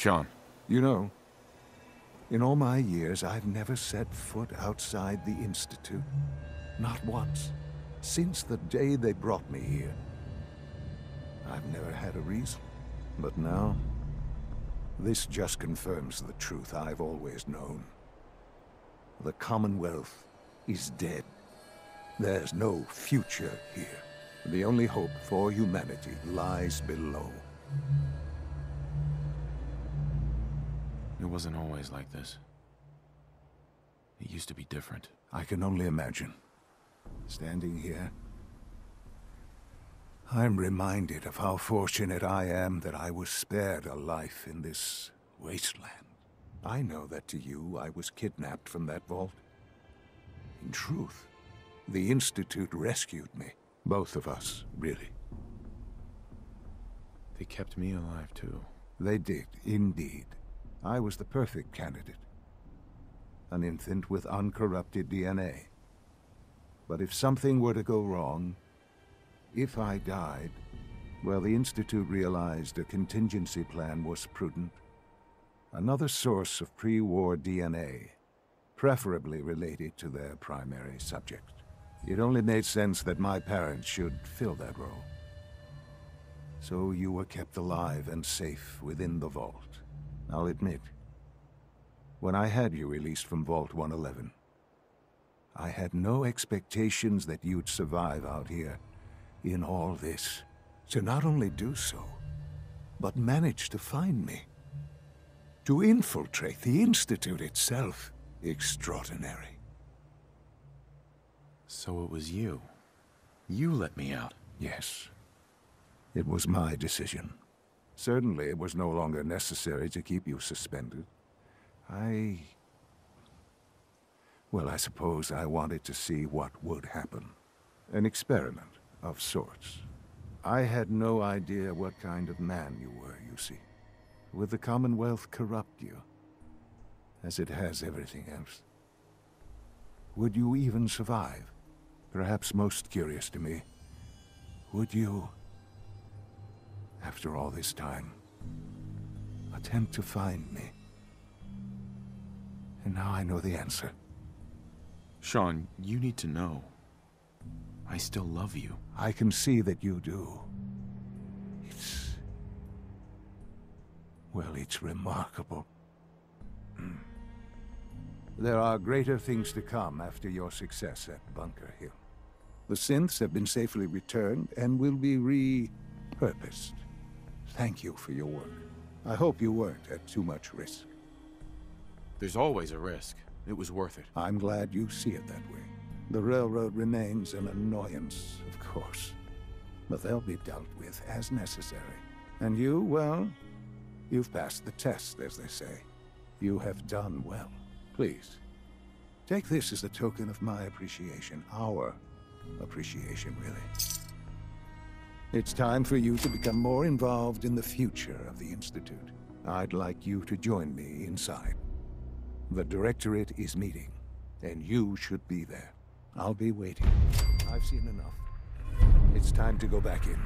Sean. You know, in all my years, I've never set foot outside the Institute. Not once. Since the day they brought me here. I've never had a reason. But now, this just confirms the truth I've always known. The Commonwealth is dead. There's no future here. The only hope for humanity lies below. It wasn't always like this. It used to be different. I can only imagine. Standing here, I'm reminded of how fortunate I am that I was spared a life in this wasteland. I know that to you, I was kidnapped from that vault. In truth, the Institute rescued me. Both of us, really. They kept me alive, too. They did, indeed. I was the perfect candidate. An infant with uncorrupted DNA. But if something were to go wrong, if I died, well, the Institute realized a contingency plan was prudent. Another source of pre-war DNA, preferably related to their primary subject. It only made sense that my parents should fill that role. So you were kept alive and safe within the vault. I'll admit, when I had you released from Vault 111, I had no expectations that you'd survive out here in all this. To not only do so, but manage to find me. To infiltrate the Institute itself. Extraordinary. So it was you. You let me out. Yes. It was my decision. Certainly it was no longer necessary to keep you suspended. Well, I suppose I wanted to see what would happen. An experiment of sorts. I had no idea what kind of man you were, you see. Would the Commonwealth corrupt you? As it has everything else? Would you even survive? Perhaps most curious to me, would you, after all this time, attempt to find me? And now I know the answer. Sean, you need to know. I still love you. I can see that you do. Well, it's remarkable. There are greater things to come after your success at Bunker Hill. The synths have been safely returned and will be repurposed. Thank you for your work. I hope you weren't at too much risk. There's always a risk. It was worth it. I'm glad you see it that way. The railroad remains an annoyance, of course. But they'll be dealt with as necessary. And you, well, you've passed the test, as they say. You have done well. Please, take this as a token of my appreciation. Our appreciation, really. It's time for you to become more involved in the future of the Institute. I'd like you to join me inside. The Directorate is meeting, and you should be there. I'll be waiting. I've seen enough. It's time to go back in.